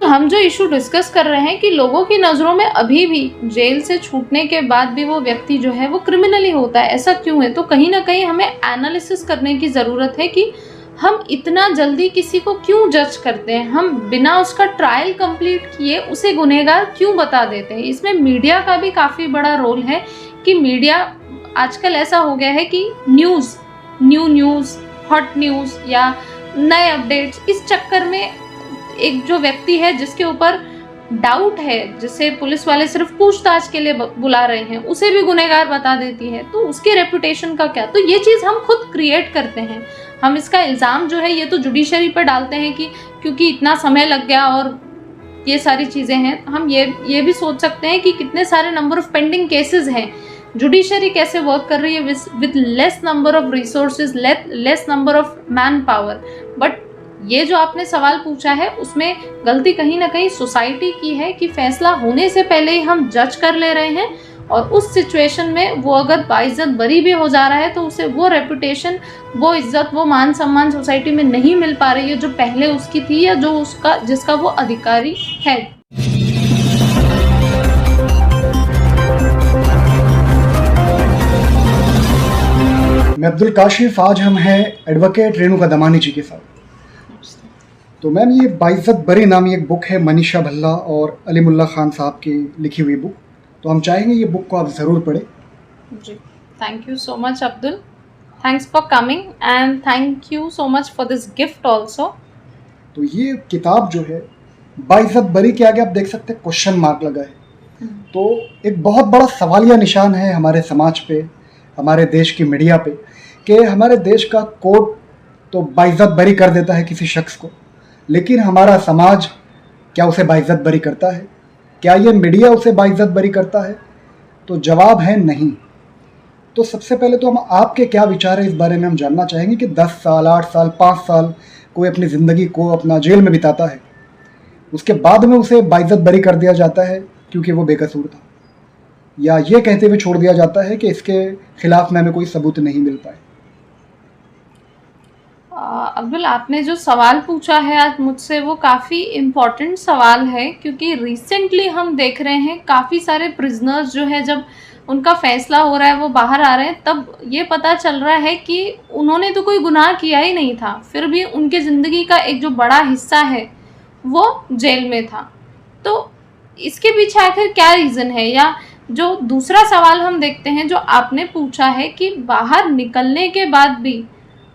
हम जो issue discuss कर रहे हैं कि लोगों की नज़रों में अभी भी जेल से छूटने के बाद भी वो व्यक्ति जो है वो क्रिमिनल ही होता है, ऐसा क्यों है? तो कहीं ना कहीं हमें एनालिसिस करने की ज़रूरत है कि हम इतना जल्दी किसी को क्यों जज करते हैं, हम बिना उसका ट्रायल कंप्लीट किए उसे गुनहगार क्यों बता देते हैं। इसमें मीडिया का भी काफ़ी बड़ा रोल है कि मीडिया आजकल ऐसा हो गया है कि न्यूज़, हॉट न्यूज़ या नए अपडेट्स, इस चक्कर में एक जो व्यक्ति है जिसके ऊपर डाउट है, जिसे पुलिस वाले सिर्फ पूछताछ के लिए बुला रहे हैं, उसे भी गुनहगार बता देती है। तो उसके रेपुटेशन का क्या? तो ये चीज़ हम खुद क्रिएट करते हैं। हम इसका इल्ज़ाम जो है ये तो जुडिशरी पर डालते हैं कि क्योंकि इतना समय लग गया और ये सारी चीज़ें हैं। हम ये भी सोच सकते हैं कि कितने सारे नंबर ऑफ पेंडिंग केसेस हैं, जुडिशरी कैसे वर्क कर रही है with less number of resources, less number of man power. But ये जो आपने सवाल पूछा है उसमें गलती कहीं ना कहीं सोसाइटी की है कि फैसला होने से पहले ही हम जज कर ले रहे हैं, और उस सिचुएशन में वो अगर बाइज्जत बरी भी हो जा रहा है तो उसे वो रेपुटेशन, वो इज्जत, वो मान सम्मान सोसाइटी में नहीं मिल पा रही है जो पहले उसकी थी या जो जिसका वो अधिकारी है। मैं अब्दुल काशिफ, आज हम हैं एडवोकेट रेणुका दमानी जी के साथ। तो मैम, ये बाइज्जत बरी नामी एक बुक है, मनीषा भल्ला और अलीमुल्ला खान साहब की लिखी हुई बुक। तो हम चाहेंगे ये बुक को आप ज़रूर पढ़ें। जी, thank you so much Abdul, thanks for coming and thank you so much for this gift also. तो ये किताब जो है, बाइज्जत बरी के आगे आप देख सकते हैं क्वेश्चन मार्क लगा है। तो एक बहुत बड़ा सवालिया निशान है हमारे समाज पे, हमारे देश की मीडिया पे, कि हमारे देश का कोर्ट तो बाइज्जत बरी कर देता है किसी शख्स को, लेकिन हमारा समाज क्या उसे बाइज्जत बरी करता है? क्या ये मीडिया उसे बाइज्जत बरी करता है? तो जवाब है नहीं। तो सबसे पहले तो हम आपके क्या विचार है इस बारे में हम जानना चाहेंगे कि 10 साल, 8 साल, 5 साल कोई अपनी ज़िंदगी को अपना जेल में बिताता है, उसके बाद में उसे बाइज्जत बरी कर दिया जाता है क्योंकि वो बेकसूर था, या ये कहते हुए छोड़ दिया जाता है कि इसके खिलाफ में हमें कोई सबूत नहीं मिल पाए? अब्दुल, आपने जो सवाल पूछा है आज मुझसे वो काफ़ी इम्पॉर्टेंट सवाल है, क्योंकि रिसेंटली हम देख रहे हैं काफ़ी सारे प्रिजनर्स जो है, जब उनका फैसला हो रहा है, वो बाहर आ रहे हैं, तब ये पता चल रहा है कि उन्होंने तो कोई गुनाह किया ही नहीं था, फिर भी उनके ज़िंदगी का एक जो बड़ा हिस्सा है वो जेल में था। तो इसके पीछे आखिर क्या रीज़न है? या जो दूसरा सवाल हम देखते हैं जो आपने पूछा है कि बाहर निकलने के बाद भी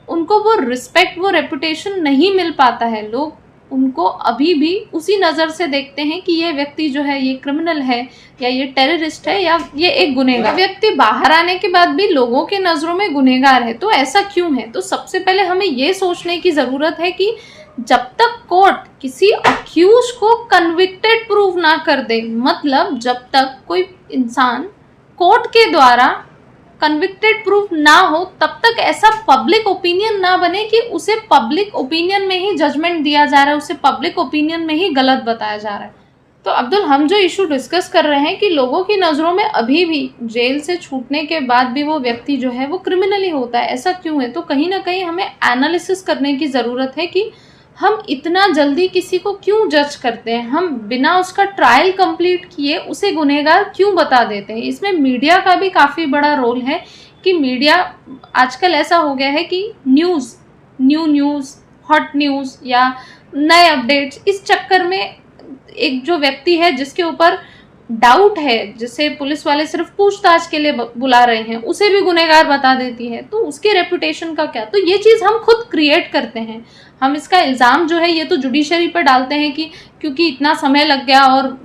उनको वो रिस्पेक्ट, वो रेपुटेशन नहीं मिल पाता है, लोग उनको अभी भी उसी नज़र से देखते हैं कि ये व्यक्ति जो है ये क्रिमिनल है, या ये टेररिस्ट है, या ये एक गुनहगार। व्यक्ति बाहर आने के बाद भी लोगों के नज़रों में गुनहगार है, तो ऐसा क्यों है? तो सबसे पहले हमें ये सोचने की ज़रूरत है कि जब तक कोर्ट किसी अक्यूज को कन्विक्टेड प्रूव ना कर दे, मतलब जब तक कोई इंसान कोर्ट के द्वारा कन्विक्टेड प्रूफ ना हो, तब तक ऐसा पब्लिक ओपिनियन ना बने कि उसे पब्लिक ओपिनियन में ही जजमेंट दिया जा रहा है, उसे पब्लिक ओपिनियन में ही गलत बताया जा रहा है। तो अब्दुल, हम जो इशू डिस्कस कर रहे हैं कि लोगों की नज़रों में अभी भी जेल से छूटने के बाद भी वो व्यक्ति जो है वो क्रिमिनल ही होता है, ऐसा क्यों है? तो कहीं ना कहीं हमें एनालिसिस करने की ज़रूरत है कि हम इतना जल्दी किसी को क्यों जज करते हैं, हम बिना उसका ट्रायल कंप्लीट किए उसे गुनहगार क्यों बता देते हैं। इसमें मीडिया का भी काफ़ी बड़ा रोल है कि मीडिया आजकल ऐसा हो गया है कि न्यूज़, हॉट न्यूज़ या नए अपडेट्स, इस चक्कर में एक जो व्यक्ति है जिसके ऊपर डाउट है, जिसे पुलिस वाले सिर्फ पूछताछ के लिए बुला रहे हैं, उसे भी गुनहगार बता देती है। तो उसके रेपुटेशन का क्या? तो ये चीज़ हम खुद क्रिएट करते हैं। हम इसका इल्ज़ाम जो है ये तो जुडिशरी पर डालते हैं कि क्योंकि इतना समय लग गया और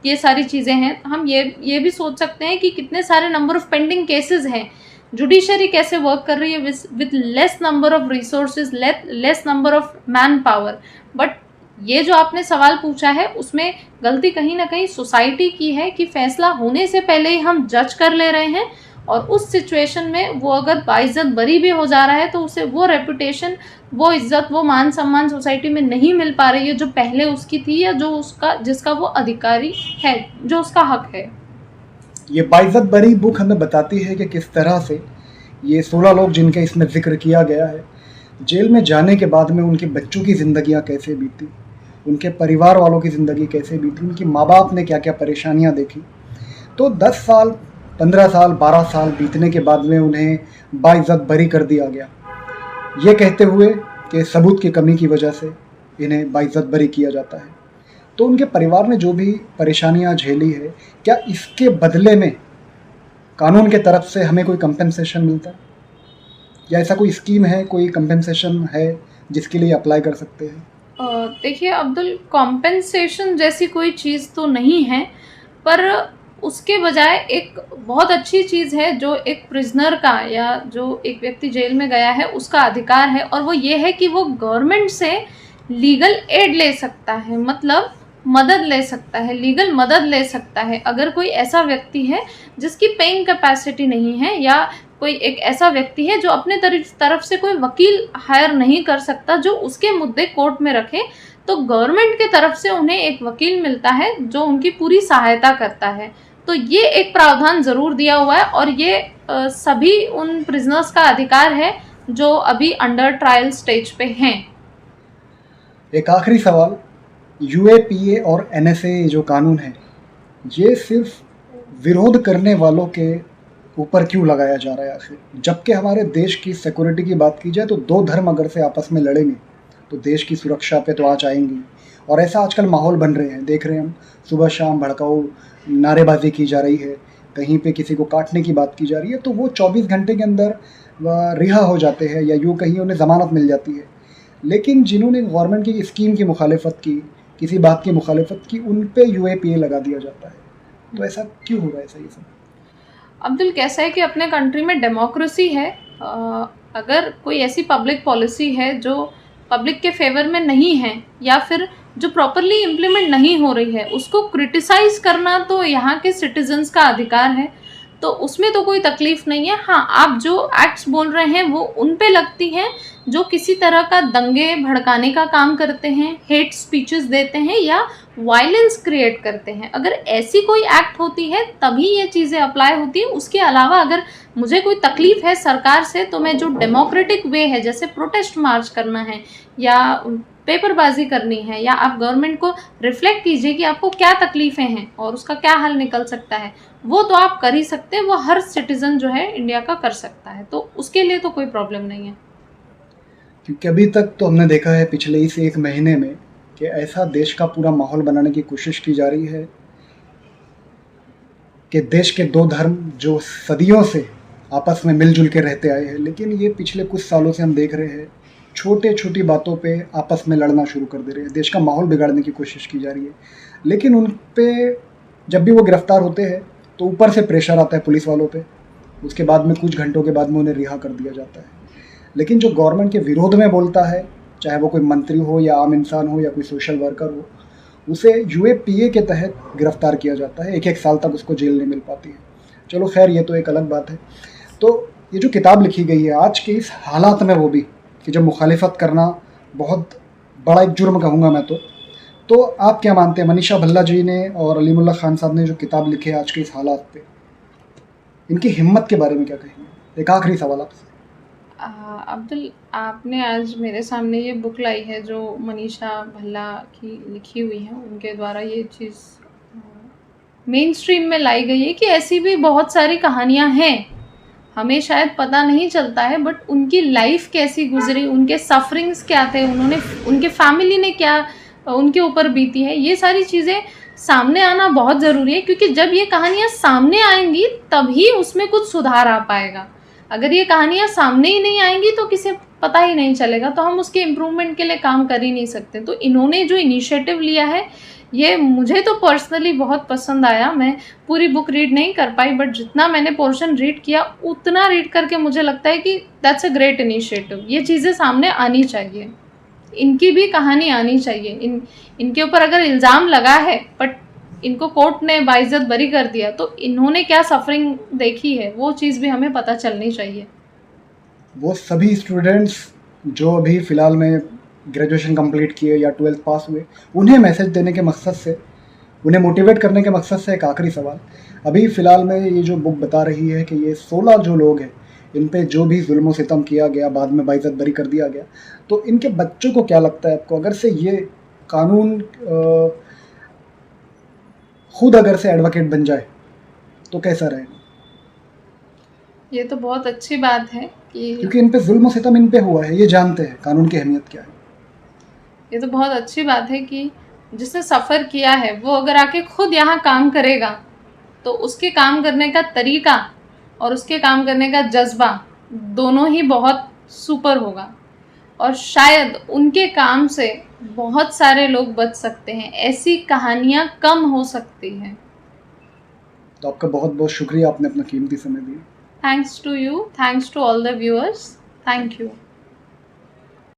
ये सारी चीज़ें हैं। हम ये भी सोच सकते हैं कि कितने सारे नंबर ऑफ पेंडिंग केसेस हैं, जुडिशरी कैसे वर्क कर रही है with less number of resources, less number of man power. But ये जो आपने सवाल पूछा है उसमें गलती कहीं ना कहीं सोसाइटी की है कि फैसला होने से पहले ही हम जज कर ले रहे हैं, और उस सिचुएशन में वो अगर बाइज्जत बरी भी हो जा रहा है तो उसे वो रेपुटेशन, वो इज्जत, वो मान सम्मान सोसाइटी में नहीं मिल पा रही है जो पहले उसकी थी, या जो जिसका वो अधिकारी है, जो उसका हक है। ये बाइज्जत बरी बुक हमें बताती है कि किस तरह से ये 16 लोग जिनके इसमें जिक्र किया गया है, जेल में जाने के बाद में उनके बच्चों की ज़िंदगियाँ कैसे बीती, उनके परिवार वालों की ज़िंदगी कैसे बीती, उनकी माँ बाप ने क्या क्या परेशानियाँ देखी। तो 10 साल, 15 साल, 12 साल बीतने के बाद में उन्हें बाइज़्ज़त बरी कर दिया गया, ये कहते हुए कि सबूत की कमी की वजह से इन्हें बाइज़्ज़त बरी किया जाता है। तो उनके परिवार ने जो भी परेशानियाँ झेली है, क्या इसके बदले में कानून के तरफ से हमें कोई कंपेंसेशन मिलता है, या ऐसा कोई स्कीम है, कोई कंपेंसेशन है जिसके लिए अप्लाई कर सकते हैं? देखिए अब्दुल, कॉम्पेंसेशन जैसी कोई चीज़ तो नहीं है, पर उसके बजाय एक बहुत अच्छी चीज़ है जो एक प्रिजनर का या जो एक व्यक्ति जेल में गया है उसका अधिकार है, और वो ये है कि वो गवर्नमेंट से लीगल एड ले सकता है, मतलब मदद ले सकता है, लीगल मदद ले सकता है। अगर कोई ऐसा व्यक्ति है जिसकी पेइंग कैपेसिटी नहीं है, या कोई एक ऐसा व्यक्ति है जो अपने तरफ से कोई वकील हायर नहीं कर सकता जो उसके मुद्दे कोर्ट में रखे, तो गवर्नमेंट के तरफ से उन्हें एक वकील मिलता है जो उनकी पूरी सहायता करता है। तो ये एक प्रावधान ज़रूर दिया हुआ है, और ये सभी उन प्रिजनर्स का अधिकार है जो अभी अंडर ट्रायल स्टेज पे हैं। एक आखिरी सवाल, यूएपीए और एनएसए जो कानून है, ये सिर्फ विरोध करने वालों के ऊपर क्यों लगाया जा रहा है आखिर? जबकि हमारे देश की सिक्योरिटी की बात की जाए तो दो धर्म अगर से आपस में लड़ेंगे तो देश की सुरक्षा पे तो आँच आएंगी। और ऐसा आजकल माहौल बन रहे हैं, देख रहे हैं हम, सुबह शाम भड़काऊ नारेबाजी की जा रही है, कहीं पे किसी को काटने की बात की जा रही है, तो वो 24 घंटे के अंदर रिहा हो जाते हैं, या यूँ कहीं उन्हें ज़मानत मिल जाती है। लेकिन जिन्होंने गवर्नमेंट की स्कीम की मुखालिफत की, किसी बात की मुखालिफत की, उन पे यूएपीए लगा दिया जाता है। तो ऐसा क्यों हो रहा है, ऐसा ये सब? अब्दुल, कैसा है कि अपने कंट्री में डेमोक्रेसी है, अगर कोई ऐसी पब्लिक पॉलिसी है जो पब्लिक के फेवर में नहीं है या फिर जो प्रॉपरली इम्प्लीमेंट नहीं हो रही है, उसको क्रिटिसाइज करना तो यहाँ के सिटीजन्स का अधिकार है, तो उसमें तो कोई तकलीफ नहीं है। हाँ, आप जो एक्ट्स बोल रहे हैं वो उन पे लगती हैं जो किसी तरह का दंगे भड़काने का काम करते हैं, हेट स्पीचेस देते हैं या वायलेंस क्रिएट करते हैं। अगर ऐसी कोई एक्ट होती है तभी ये चीज़ें अप्लाई होती है। उसके अलावा अगर मुझे कोई तकलीफ है सरकार से, तो मैं जो डेमोक्रेटिक वे है, जैसे प्रोटेस्ट मार्च करना है या पेपरबाजी करनी है, या आप गवर्नमेंट को रिफ्लेक्ट कीजिए कि आपको क्या तकलीफ़ें हैं और उसका क्या हल निकल सकता है, वो तो आप कर ही सकते हैं। वो हर सिटीज़न जो है इंडिया का कर सकता है, तो उसके लिए तो कोई प्रॉब्लम नहीं है। क्योंकि अभी तक तो हमने देखा है पिछले इस एक महीने में कि ऐसा देश का पूरा माहौल बनाने की कोशिश की जा रही है कि देश के दो धर्म जो सदियों से आपस में मिलजुल के रहते आए हैं, लेकिन ये पिछले कुछ सालों से हम देख रहे हैं छोटे छोटी बातों पे आपस में लड़ना शुरू कर दे रहे हैं, देश का माहौल बिगाड़ने की कोशिश की जा रही है। लेकिन उन पे जब भी वो गिरफ्तार होते हैं तो ऊपर से प्रेशर आता है पुलिस वालों पे, उसके बाद में कुछ घंटों के बाद में उन्हें रिहा कर दिया जाता है। लेकिन जो गवर्नमेंट के विरोध में बोलता है, चाहे वो कोई मंत्री हो या आम इंसान हो या कोई सोशल वर्कर हो, उसे यूएपीए के तहत गिरफ्तार किया जाता है, 1-1 साल तक उसको जेल नहीं मिल पाती है। चलो खैर, ये तो एक अलग बात है। तो ये जो किताब लिखी गई है आज के इस हालात में, वो भी कि जब मुखालिफत करना बहुत बड़ा एक जुर्म कहूँगा मैं तो आप क्या मानते हैं, मनीषा भल्ला जी ने और अलीमुल्ला खान साहब ने जो किताब लिखी है आज के इस हालात पे, इनकी हिम्मत के बारे में क्या कहेंगे? एक आखिरी सवाल आपसे। अब्दुल, आपने आज मेरे सामने ये बुक लाई है जो मनीषा भल्ला की लिखी हुई है, उनके द्वारा ये चीज़ मेन स्ट्रीम में लाई गई है कि ऐसी भी बहुत सारी कहानियाँ हैं, हमें शायद पता नहीं चलता है, बट उनकी लाइफ कैसी गुजरी, उनके सफरिंग्स क्या थे, उनके फैमिली ने क्या उनके ऊपर बीती है, ये सारी चीज़ें सामने आना बहुत ज़रूरी है। क्योंकि जब ये कहानियाँ सामने आएंगी तभी उसमें कुछ सुधार आ पाएगा। अगर ये कहानियाँ सामने ही नहीं आएंगी तो किसे पता ही नहीं चलेगा, तो हम उसके इम्प्रूवमेंट के लिए काम कर ही नहीं सकते। तो इन्होंने जो इनिशिएटिव लिया है, ये मुझे तो पर्सनली बहुत पसंद आया। मैं पूरी बुक रीड नहीं कर पाई, बट जितना मैंने पोर्शन रीड किया उतना रीड करके मुझे लगता है कि दैट्स अ ग्रेट इनिशिएटिव। ये चीज़ें सामने आनी चाहिए, इनकी भी कहानी आनी चाहिए। इनके ऊपर अगर इल्ज़ाम लगा है बट इनको कोर्ट ने बाइज्जत बरी कर दिया, तो इन्होंने क्या सफरिंग देखी है वो चीज़ भी हमें पता चलनी चाहिए। वो सभी स्टूडेंट्स जो अभी फ़िलहाल में ग्रेजुएशन कंप्लीट किए या 12th पास हुए, उन्हें मैसेज देने के मकसद से, उन्हें मोटिवेट करने के मकसद से एक आखिरी सवाल। अभी फ़िलहाल में ये जो बुक बता रही है कि ये 16 जो लोग हैं, इन पे जो भी जुल्म सितम किया गया, बाद में बाइज्जत बरी कर दिया गया, तो इनके बच्चों को क्या लगता है आपको, अगर से ये कानून खुद अगर से एडवोकेट बन जाए तो कैसा रहेगा? ये तो बहुत अच्छी बात है कि क्योंकि इन पे जुल्म और सितम इन पे हुआ है, ये जानते हैं कानून की अहमियत क्या है। ये तो बहुत अच्छी बात है कि जिसने सफ़र किया है वो अगर आके खुद यहाँ काम करेगा तो उसके काम करने का तरीका और उसके काम करने का जज्बा दोनों ही बहुत सुपर होगा, और शायद उनके काम से बहुत सारे लोग बच सकते हैं, ऐसी कहानियाँ कम हो सकती हैं। तो आपका बहुत बहुत शुक्रिया, आपने अपना कीमती समय दिया। Thanks to you, thanks to all the viewers, thank you.